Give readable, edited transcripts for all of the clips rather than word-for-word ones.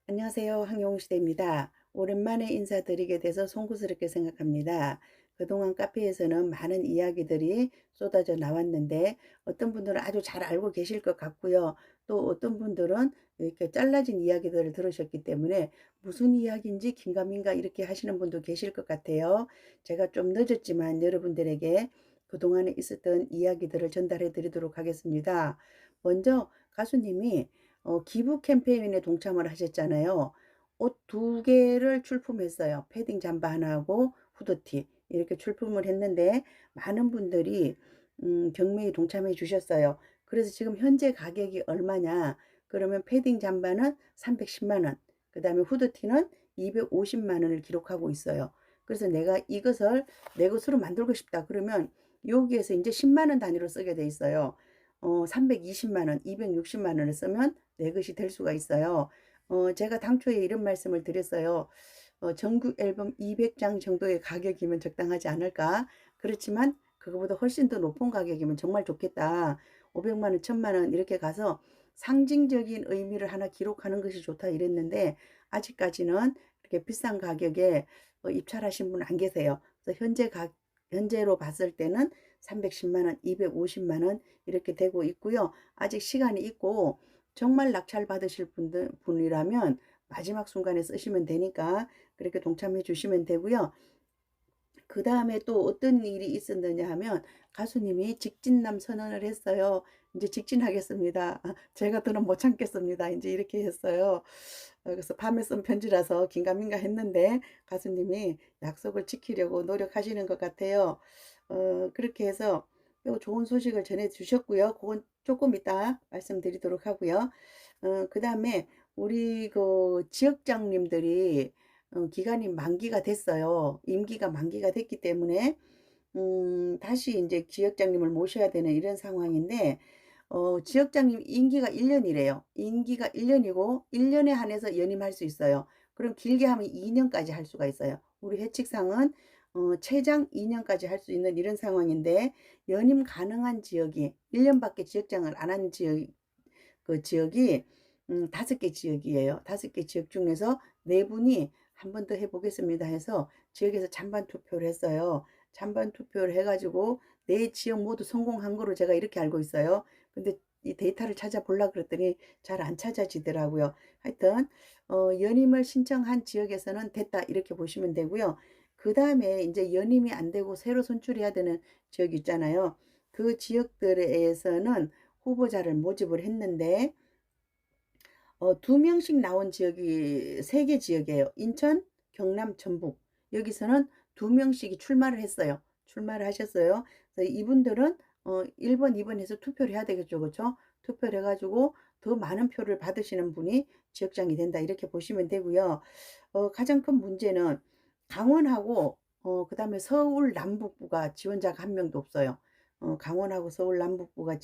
안녕하세요. 황용시대입니다. 오랜만에 인사드리게 돼서 송구스럽게 생각합니다. 그동안 카페에서는 많은 이야기들이 쏟아져 나왔는데 어떤 분들은 아주 잘 알고 계실 것 같고요. 또 어떤 분들은 이렇게 잘라진 이야기들을 들으셨기 때문에 무슨 이야기인지 긴가민가 이렇게 하시는 분도 계실 것 같아요. 제가 좀 늦었지만 여러분들에게 그동안에 있었던 이야기들을 전달해 드리도록 하겠습니다. 먼저 가수님이 기부 캠페인에 동참을 하셨잖아요. 옷 두 개를 출품했어요. 패딩 잠바 하나하고 후드티 이렇게 출품을 했는데 많은 분들이 경매에 동참해 주셨어요. 그래서 지금 현재 가격이 얼마냐? 그러면 패딩 잠바는 310만 원, 그다음에 후드티는 250만 원을 기록하고 있어요. 그래서 내가 이것을 내 것으로 만들고 싶다 그러면 여기에서 이제 10만 원 단위로 쓰게 돼 있어요. 320만 원, 260만 원을 쓰면 내 것이 될 수가 있어요. 제가 당초에 이런 말씀을 드렸어요. 정규 앨범 200장 정도의 가격이면 적당하지 않을까? 그렇지만 그거보다 훨씬 더 높은 가격이면 정말 좋겠다. 500만 원, 1000만 원 이렇게 가서 상징적인 의미를 하나 기록하는 것이 좋다 이랬는데 아직까지는 이렇게 비싼 가격에 입찰하신 분 안 계세요. 그래서 현재로 봤을 때는 310만 원, 250만 원 이렇게 되고 있고요. 아직 시간이 있고 정말 낙찰 받으실 분이라면 마지막 순간에 쓰시면 되니까 그렇게 동참해 주시면 되고요. 그 다음에 또 어떤 일이 있었느냐 하면 가수님이 직진남 선언을 했어요. 이제 직진하겠습니다. 제가 더는 못 참겠습니다. 이제 이렇게 했어요. 그래서 밤에 쓴 편지라서 긴가민가 했는데 가수님이 약속을 지키려고 노력하시는 것 같아요. 그렇게 해서 요 좋은 소식을 전해 주셨고요. 그건 조금 이따 말씀드리도록 하고요. 그 다음에 우리 그 지역장님들이 기간이 만기가 됐어요. 임기가 만기가 됐기 때문에 다시 인제 지역장님을 모셔야 되는 이런 상황인데 지역장님 임기가 1 년이래요. 임기가 1 년이고 1 년에 한해서 연임할 수 있어요. 그럼 길게 하면 2 년까지 할 수가 있어요. 우리 회칙상은 최장 2 년까지 할 수 있는 이런 상황인데 연임 가능한 지역이 1 년밖에 지역장을 안 한 지역이 5개 지역이에요. 5개 지역 중에서 4 분이 "한 번 더 해 보겠습니다." 해서 지역에서 찬반 투표를 했어요. 찬반 투표를 해 가지고 4 지역 모두 성공한 거로 제가 이렇게 알고 있어요. 근데 이 데이터를 찾아보려고 그랬더니 잘 안 찾아지더라고요. 하여튼 연임을 신청한 지역에서는 됐다 이렇게 보시면 되고요. 그다음에 인제 연임이 안 되고 새로 선출해야 되는 지역 있잖아요. 그 지역들에서는 후보자를 모집을 했는데 2 명씩 나온 지역이 3개 지역이에요. 인천, 경남, 전북. 여기서는 2 명씩이 출마를 했어요. 출마를 하셨어요. 그래서 이분들은 1 번, 2번 해서 투표를 해야 되겠죠. 그쵸? 투표를 해 가지고 더 많은 표를 받으시는 분이 지역장이 된다 이렇게 보시면 되고요. 가장 큰 문제는 강원하고 그다음에 서울 남북부가 지원자가 한 명도 없어요. 강원하고 서울 남북부가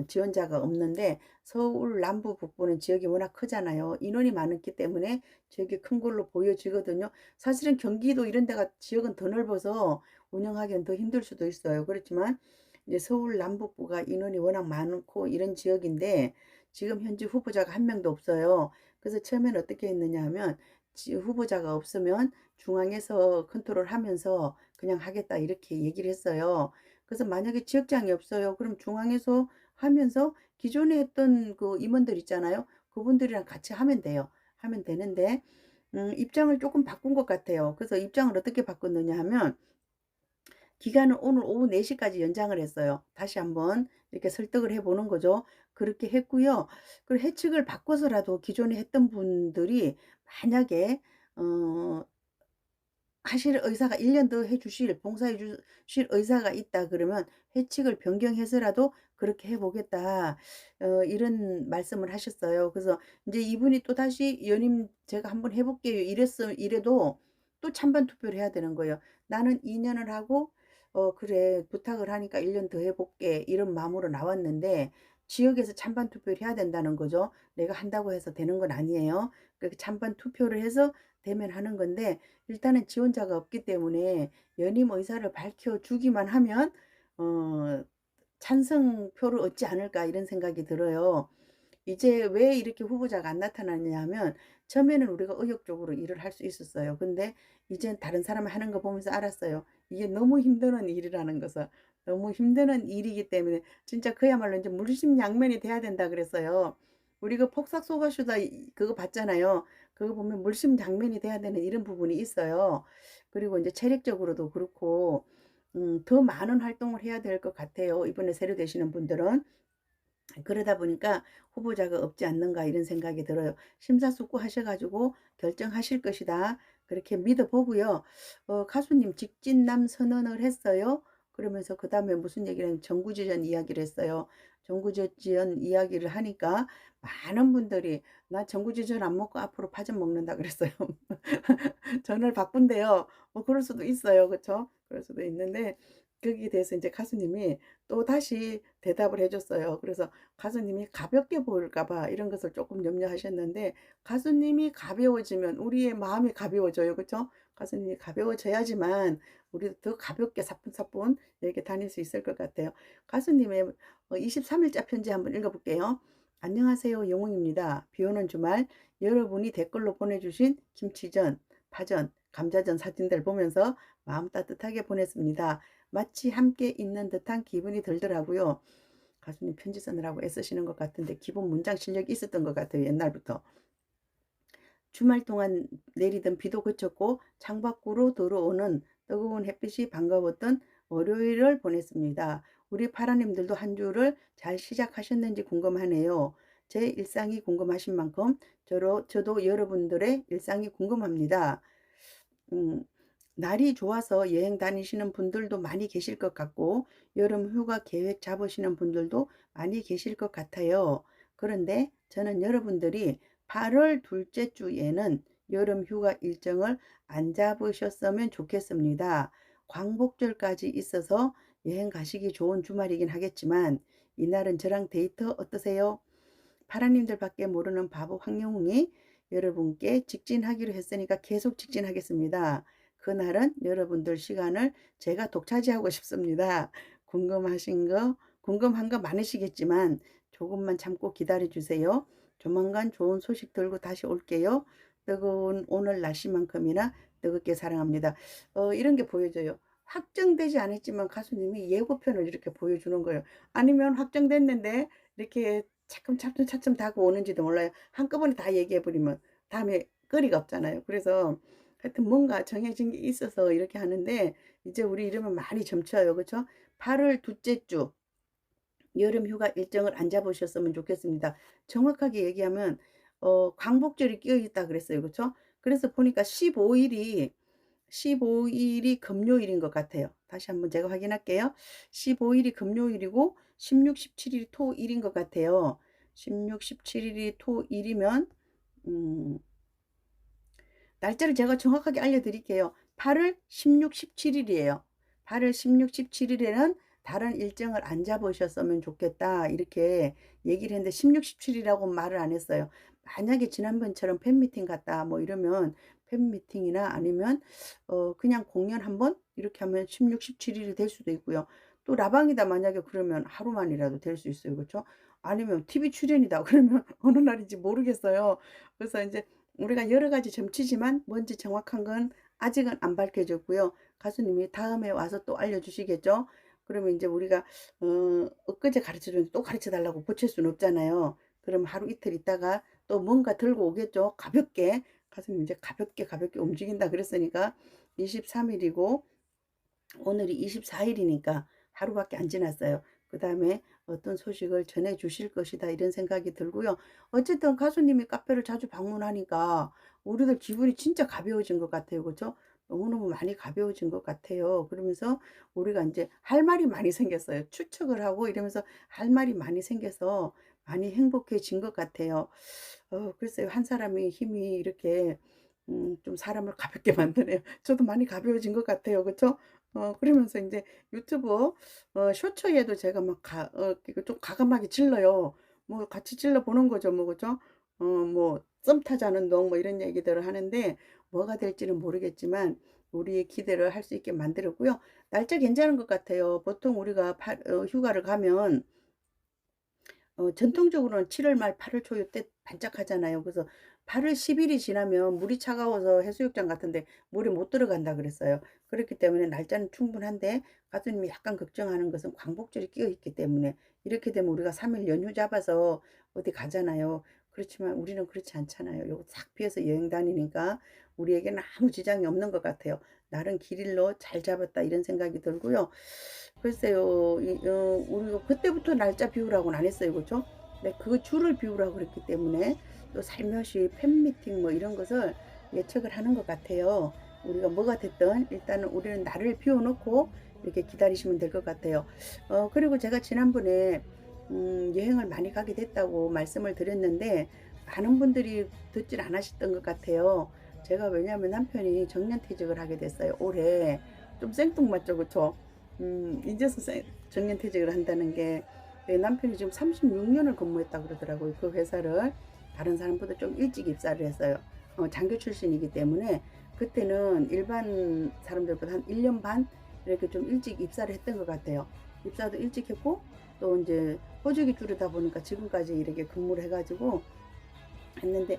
지원자가 없는데 서울 남부 북부는 지역이 워낙 크잖아요. 인원이 많기 때문에 지역이 큰 걸로 보여지거든요. 사실은 경기도 이런 데가 지역은 더 넓어서 운영하기는 더 힘들 수도 있어요. 그렇지만 이제 서울 남북부가 인원이 워낙 많고 이런 지역인데 지금 현재 후보자가 한 명도 없어요. 그래서 처음에는 어떻게 했느냐 하면 후보자가 없으면 중앙에서 컨트롤하면서 그냥 하겠다 이렇게 얘기를 했어요. 그래서 만약에 지역장이 없어요. 그럼 중앙에서 하면서 기존에 했던 그 임원들 있잖아요. 그분들이랑 같이 하면 돼요. 하면 되는데 입장을 조금 바꾼 것 같아요. 그래서 입장을 어떻게 바꿨느냐 하면 기간을 오늘 오후 4 시까지 연장을 했어요. 다시 한번 이렇게 설득을 해 보는 거죠. 그렇게 했고요. 그리고 해칙을 바꿔서라도 기존에 했던 분들이 만약에 어 하실 의사가 1년 더 해 주실 봉사해 주실 의사가 있다 그러면 "회칙을 변경해서라도 그렇게 해 보겠다." 이런 말씀을 하셨어요. 그래서 인제 이분이 또다시 "연임 제가 한번 해 볼게요." 이래도 또 찬반 투표를 해야 되는 거예요. "나는 2 년을 하고 그래 부탁을 하니까 1년 더 해 볼게." 이런 마음으로 나왔는데 지역에서 찬반 투표를 해야 된다는 거죠. 내가 한다고 해서 되는 건 아니에요. 그렇게 찬반 투표를 해서 되면 하는 건데 일단은 지원자가 없기 때문에 연임 의사를 밝혀 주기만 하면 어 '찬성표를 얻지 않을까.' 이런 생각이 들어요. 이제 왜 이렇게 후보자가 안 나타나느냐 하면 처음에는 우리가 의욕적으로 일을 할 수 있었어요. 근데 이젠 다른 사람이 하는 거 보면서 알았어요. 이게 너무 힘드는 일이라는 것을. 너무 힘드는 일이기 때문에 진짜 그야말로 이제 물심양면이 돼야 된다 그랬어요. 우리 그 폭삭소가수다 그거 봤잖아요. 그거 보면 물심양면이 돼야 되는 이런 부분이 있어요. 그리고 이제 체력적으로도 그렇고 더 많은 활동을 해야 될 것 같아요. 이번에 세류되시는 분들은. 그러다 보니까 '후보자가 없지 않는가.' 이런 생각이 들어요. 심사숙고하셔 가지고 결정하실 것이다. 그렇게 믿어 보고요. 가수님 직진남 선언을 했어요. 그러면서 그다음에 무슨 얘기를 했냐면 정구지전 이야기를 했어요. 정구지전 이야기를 하니까 많은 분들이 "나 정구지전 안 먹고 앞으로 파전 먹는다." 그랬어요. 전화를 바꾼대요. 뭐 그럴 수도 있어요. 그쵸? 그럴 수도 있는데 거기에 대해서 인제 가수님이 또다시 대답을 해 줬어요. 그래서 가수님이 가볍게 보일까 봐 이런 것을 쪼끔 염려하셨는데 가수님이 가벼워지면 우리의 마음이 가벼워져요. 그쵸? 가수님이 가벼워져야지만 우리도 더 가볍게 사뿐사뿐 이렇게 다닐 수 있을 것 같아요. 가수님의 23 일자 편지 한번 읽어 볼게요. "안녕하세요. 영웅입니다. 비 오는 주말 여러분이 댓글로 보내주신 김치전, 파전, 감자전 사진들 보면서 마음 따뜻하게 보냈습니다. 마치 함께 있는 듯한 기분이 들더라고요." 가수님 편지 쓰느라고 애쓰시는 것 같은데 기본 문장 실력이 있었던 것 같아요, 옛날부터. 주말 동안 내리던 비도 그쳤고 창밖으로 들어오는 뜨거운 햇빛이 반가웠던 월요일을 보냈습니다. 우리 파라님들도 한 주를 잘 시작하셨는지 궁금하네요. 제 일상이 궁금하신 만큼 저도 여러분들의 일상이 궁금합니다. 음, 날이 좋아서 여행 다니시는 분들도 많이 계실 것 같고 여름 휴가 계획 잡으시는 분들도 많이 계실 것 같아요. 그런데 저는 여러분들이 8월 둘째 주에는 여름 휴가 일정을 안 잡으셨으면 좋겠습니다. 광복절까지 있어서 여행 가시기 좋은 주말이긴 하겠지만 이날은 저랑 데이트 어떠세요? 파라님들밖에 모르는 바보 황영웅이 여러분께 직진하기로 했으니까 계속 직진하겠습니다. 그날은 여러분들 시간을 제가 독차지하고 싶습니다. 궁금한 거 많으시겠지만 조금만 참고 기다려 주세요. 조만간 좋은 소식 들고 다시 올게요. 뜨거운 오늘 날씨만큼이나 뜨겁게 사랑합니다. 이런 게 보여져요. 확정되지 않았지만 가수님이 예고편을 이렇게 보여주는 거예요. 아니면 확정됐는데 이렇게 차츰차츰 다가오는지도 몰라요. 한꺼번에 다 얘기해 버리면 다음에 거리가 없잖아요. 그래서 하여튼 뭔가 정해진 게 있어서 이렇게 하는데 이제 우리 이러면 많이 점쳐요. 그쵸? 8월 둘째 주 여름 휴가 일정을 안 잡으셨으면 좋겠습니다. 정확하게 얘기하면 광복절이 끼어 있다 그랬어요. 그쵸? 그래서 보니까 15 일이 금요일인 것 같아요. 다시 한번 제가 확인할게요. 15 일이 금요일이고 16, 17 일이 토일인 것 같아요. 16, 17 일이 토일이면 음 날짜를 제가 정확하게 알려드릴게요. 8월 16, 17 일이에요. 8월 16, 17 일에는 다른 일정을 안 잡으셨으면 좋겠다. 이렇게 얘기를 했는데 16, 17이라고 말을 안 했어요. 만약에 지난번처럼 팬미팅 갔다 뭐 이러면 팬미팅이나 아니면 그냥 공연 한번 이렇게 하면 16, 17 일이 될 수도 있고요. 또 라방이다 만약에 그러면 하루만이라도 될 수 있어요. 그렇죠? 아니면 TV 출연이다 그러면 어느 날인지 모르겠어요. 그래서 인제 우리가 여러 가지 점치지만 뭔지 정확한 건 아직은 안 밝혀졌고요. 가수님이 다음에 와서 또 알려주시겠죠. 그러면 이제 우리가 엊그제 가르쳐 줬는데 또 가르쳐 달라고 고칠 수는 없잖아요. 그럼 하루 이틀 있다가 또 뭔가 들고 오겠죠. 가볍게. 가수님 이제 가볍게 움직인다 그랬으니까 23 일이고 오늘이 24 일이니까 하루밖에 안 지났어요. 그다음에 어떤 소식을 전해 주실 것이다 이런 생각이 들고요. 어쨌든 가수님이 카페를 자주 방문하니까 우리들 기분이 진짜 가벼워진 것 같아요. 그죠? 너무너무 많이 가벼워진 것 같아요. 그러면서 우리가 이제 할 말이 많이 생겼어요. 추측을 하고 이러면서 할 말이 많이 생겨서 많이 행복해진 것 같아요. 글쎄요. 한 사람의 힘이 이렇게 좀 사람을 가볍게 만드네요. 저도 많이 가벼워진 것 같아요. 그쵸? 그러면서 인제 유튜브 쇼츠에도 제가 막 이거 좀 과감하게 질러요. 뭐 같이 질러 보는 거죠 뭐. 그죠? 뭐 "썸 타자는 너." 뭐 이런 얘기들을 하는데 뭐가 될지는 모르겠지만 우리의 기대를 할 수 있게 만들었고요. 날짜 괜찮은 것 같아요. 보통 우리가 휴가를 가면 전통적으로는 7월 말 8월 초 요때 반짝하잖아요. 그래서 8월 10 일이 지나면 물이 차가워서 해수욕장 같은 데 물에 못 들어간다 그랬어요. 그렇기 때문에 날짜는 충분한데 가수님이 약간 걱정하는 것은 광복절이 끼어 있기 때문에 이렇게 되면 우리가 3일 연휴 잡아서 어디 가잖아요. 그렇지만 우리는 그렇지 않잖아요. 요거 싹 피해서 여행 다니니까 우리에게는 아무 지장이 없는 것 같아요. '나름 길일로 잘 잡았다.' 이런 생각이 들고요. 글쎄요. 우리가 그때부터 날짜 비우라고는 안 했어요. 그죠? 네, 그 줄을 비우라고 그랬기 때문에 또 살며시 팬미팅 뭐 이런 것을 예측을 하는 것 같아요. 우리가 뭐가 됐든 일단은 우리는 날을 비워 놓고 이렇게 기다리시면 될 것 같아요. 그리고 제가 지난번에 여행을 많이 가게 됐다고 말씀을 드렸는데 많은 분들이 듣질 않으셨던 것 같아요. 제가 왜냐하면 남편이 정년퇴직을 하게 됐어요. 올해. 좀 생뚱맞죠, 그쵸? 이제서 정년퇴직을 한다는 게 남편이 지금 36년을 근무했다 그러더라고요. 그 회사를 다른 사람보다 좀 일찍 입사를 했어요. 장교 출신이기 때문에 그때는 일반 사람들보다 한 1년 반 이렇게 좀 일찍 입사를 했던 것 같아요. 입사도 일찍 했고 또 이제 호주기 줄이다 보니까 지금까지 이렇게 근무를 해가지고 했는데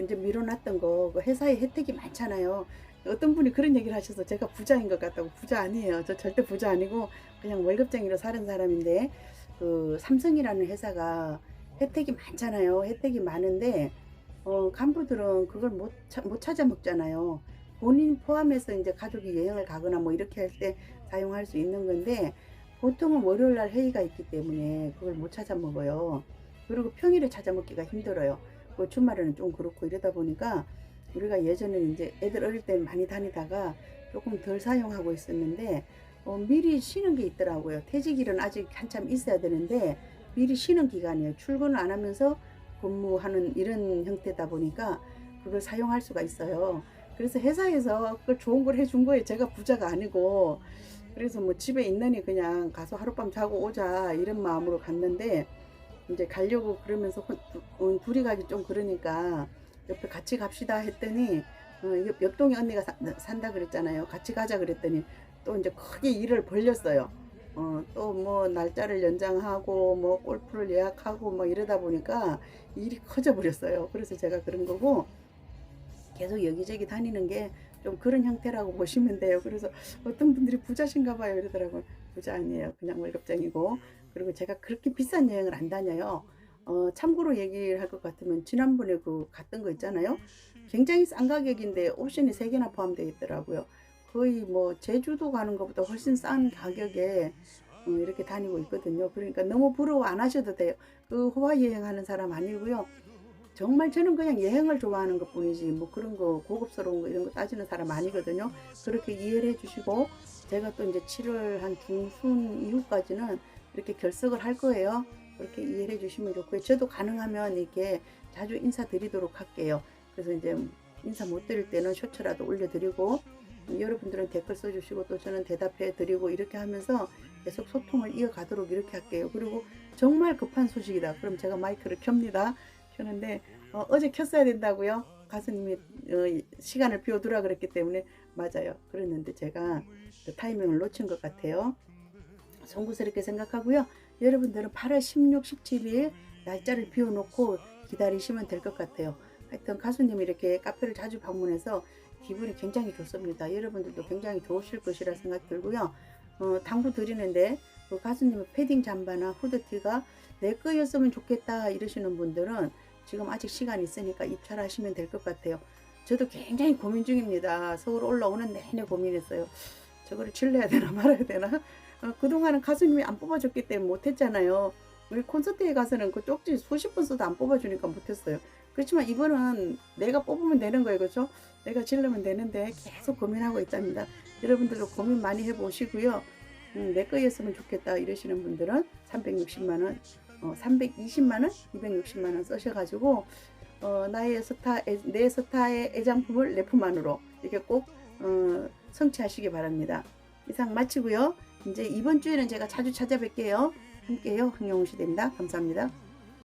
이제 미뤄놨던 거 그 회사에 혜택이 많잖아요. 어떤 분이 그런 얘기를 하셔서 제가 부자인 것 같다고. 부자 아니에요. 저 절대 부자 아니고 그냥 월급쟁이로 사는 사람인데 그 삼성이라는 회사가 혜택이 많잖아요. 혜택이 많은데 간부들은 그걸 못 찾아 먹잖아요. 본인 포함해서 이제 가족이 여행을 가거나 뭐 이렇게 할 때 사용할 수 있는 건데 보통은 월요일 날 회의가 있기 때문에 그걸 못 찾아 먹어요. 그리고 평일에 찾아 먹기가 힘들어요. 그 주말에는 좀 그렇고 이러다 보니까 우리가 예전에는 이제 애들 어릴 때 많이 다니다가 조금 덜 사용하고 있었는데 미리 쉬는 게 있더라고요. 퇴직일은 아직 한참 있어야 되는데 미리 쉬는 기간이에요. 출근을 안 하면서 근무하는 이런 형태다 보니까 그걸 사용할 수가 있어요. 그래서 회사에서 그걸 좋은 걸 해준 거예요. 제가 부자가 아니고. 그래서 뭐 집에 있느니 그냥 가서 하룻밤 자고 오자 이런 마음으로 갔는데 이제 가려고 그러면서 둘이 가기 좀 그러니까 옆에 같이 갑시다 했더니 옆 동에 언니가 산다 그랬잖아요. 같이 가자 그랬더니 또 이제 크게 일을 벌렸어요. 또 뭐 날짜를 연장하고 뭐 골프를 예약하고 뭐 이러다 보니까 일이 커져 버렸어요. 그래서 제가 그런 거고 계속 여기저기 다니는 게 좀 그런 형태라고 보시면 돼요. 그래서 어떤 분들이 부자신가 봐요 이러더라고요. 부자 아니에요. 그냥 월급쟁이고. 그리고 제가 그렇게 비싼 여행을 안 다녀요. 참고로 얘기를 할 것 같으면 지난번에 그 갔던 거 있잖아요. 굉장히 싼 가격인데 옵션이 3개나 포함되어 있더라고요. 거의 뭐 제주도 가는 것보다 훨씬 싼 가격에 이렇게 다니고 있거든요. 그러니까 너무 부러워 안 하셔도 돼요. 그 호화 여행하는 사람 아니고요. 정말 저는 그냥 여행을 좋아하는 것 뿐이지 뭐 그런 거 고급스러운 거 이런 거 따지는 사람 아니거든요. 그렇게 이해를 해주시고 제가 또 이제 7월 한 중순 이후까지는 이렇게 결석을 할 거예요. 그렇게 이해를 해주시면 좋고요. 저도 가능하면 이렇게 자주 인사드리도록 할게요. 그래서 이제 인사 못 드릴 때는 쇼츠라도 올려드리고 여러분들은 댓글 써주시고 또 저는 대답해 드리고 이렇게 하면서 계속 소통을 이어가도록 이렇게 할게요. 그리고 정말 급한 소식이다. 그럼 제가 마이크를 켭니다. 켰는데 어제 켰어야 된다고요? 가수님이 시간을 비워두라 그랬기 때문에 맞아요. 그랬는데 제가 그 타이밍을 놓친 것 같아요. 송구스럽게 생각하고요. 여러분들은 8월 16, 17일 날짜를 비워놓고 기다리시면 될 것 같아요. 하여튼 가수님이 이렇게 카페를 자주 방문해서 기분이 굉장히 좋습니다. 여러분들도 굉장히 좋으실 것이라 생각 들고요. 당부 드리는데 그 가수님의 패딩 잠바나 후드티가 내 거였으면 좋겠다 이러시는 분들은 지금 아직 시간 있으니까 입찰하시면 될 것 같아요. 저도 굉장히 고민 중입니다. 서울 올라오는 내내 고민했어요. 저거를 질러야 되나 말아야 되나? 그동안은 가수님이 안 뽑아줬기 때문에 못했잖아요. 우리 콘서트에 가서는 그 쪽지 수십 번 써도 안 뽑아주니까 못했어요. 그렇지만 이거는 내가 뽑으면 되는 거예요. 그렇죠? 내가 질르면 되는데 계속 고민하고 있답니다. 여러분들도 고민 많이 해보시고요. 내 거였으면 좋겠다 이러시는 분들은 360만원, 320만원, 260만원 써셔가지고 나의 스타, 내 스타의 애장품을 내 품 안으로 이렇게 꼭 성취하시기 바랍니다. 이상 마치고요. 이제 이번 주에는 제가 자주 찾아뵐게요. 함께요. 황영우 시대입니다. 감사합니다.